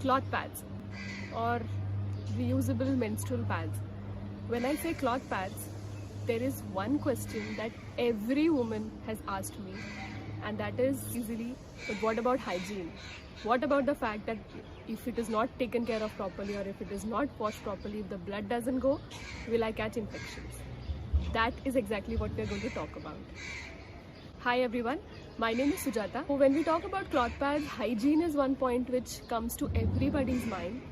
cloth pads or reusable menstrual pads. When I say cloth pads, there is one question that every woman has asked me, and that is easily, but what about hygiene? What about the fact that if it is not taken care of properly, or if it is not washed properly, if the blood doesn't go, will I catch infections? That is exactly what we are going to talk about. Hi everyone, my name is Sujata. When we talk about cloth pads, hygiene is one point which comes to everybody's mind.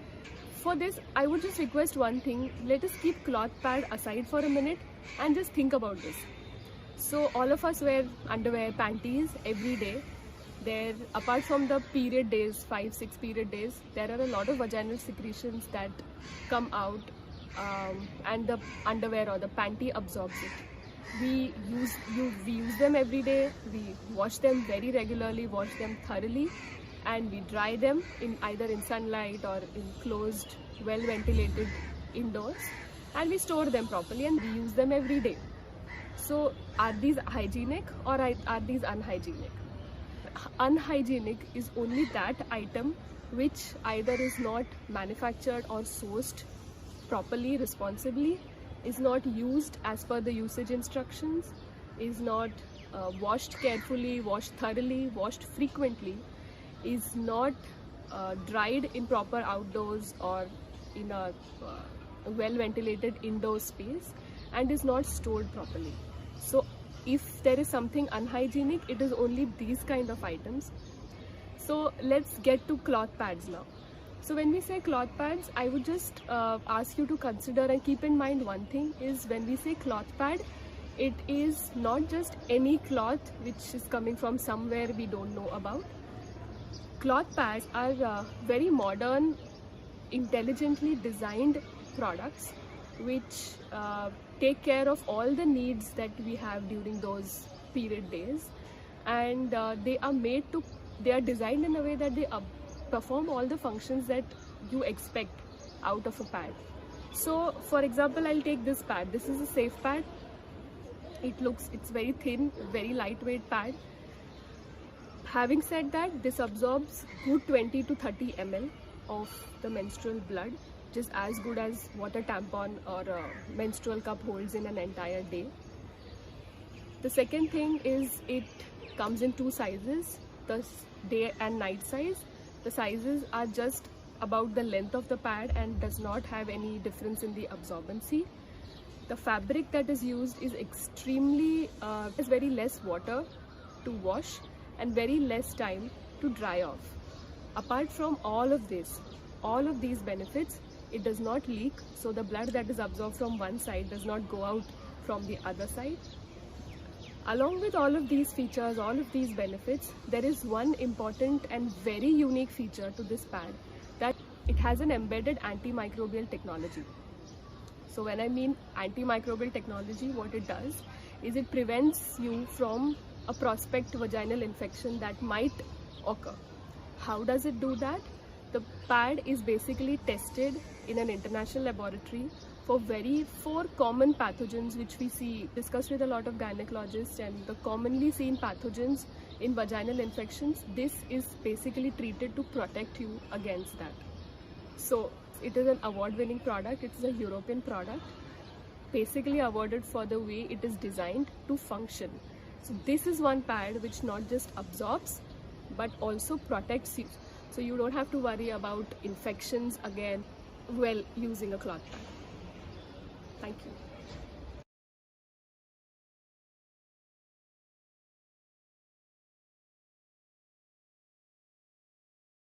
For this, I would just request one thing. Let us keep cloth pad aside for a minute and just think about this. So all of us wear underwear, panties every day. There, apart from the period days, 5-6 period days, there are a lot of vaginal secretions that come out and the underwear or the panty absorbs it. We use them every day, we wash them very regularly, wash them thoroughly, and we dry them either in sunlight or in closed, well ventilated indoors, and we store them properly and we use them every day. So are these hygienic or are these unhygienic? Unhygienic is only that item which either is not manufactured or sourced properly, responsibly, is not used as per the usage instructions, is not washed carefully, washed thoroughly, washed frequently, is not dried in proper outdoors or in a well ventilated indoor space, and is not stored properly. So if there is something unhygienic, it is only these kind of items. So let's get to cloth pads now. So when we say cloth pads, I would just ask you to consider and keep in mind one thing is, when we say cloth pad, it is not just any cloth which is coming from somewhere we don't know about. Cloth pads are very modern, intelligently designed products which take care of all the needs that we have during those period days, and they are designed in a way that they perform all the functions that you expect out of a pad. So for example, I'll take this pad. This is a safe pad. It's very thin, very lightweight pad. Having said that, this absorbs good 20 to 30 ml of the menstrual blood, just as good as what a tampon or a menstrual cup holds in an entire day. The second thing is, it comes in two sizes, the day and night size. The sizes are just about the length of the pad and does not have any difference in the absorbency. The fabric that is used is has very less water to wash and very less time to dry off. Apart from all of these benefits, it does not leak, so the blood that is absorbed from one side does not go out from the other side. Along with all of these features, all of these benefits, there is one important and very unique feature to this pad, that it has an embedded antimicrobial technology. So when I mean antimicrobial technology, what it does is it prevents you from a prospect vaginal infection that might occur. How does it do that? The pad is basically tested in an international laboratory for 4 common pathogens which we see discussed with a lot of gynecologists, and the commonly seen pathogens in vaginal infections. This is basically treated to protect you against that. So it is an award-winning product. It is a European product, basically awarded for the way it is designed to function. So this is one pad which not just absorbs but also protects you. So you don't have to worry about infections again while using a cloth pad. Thank you.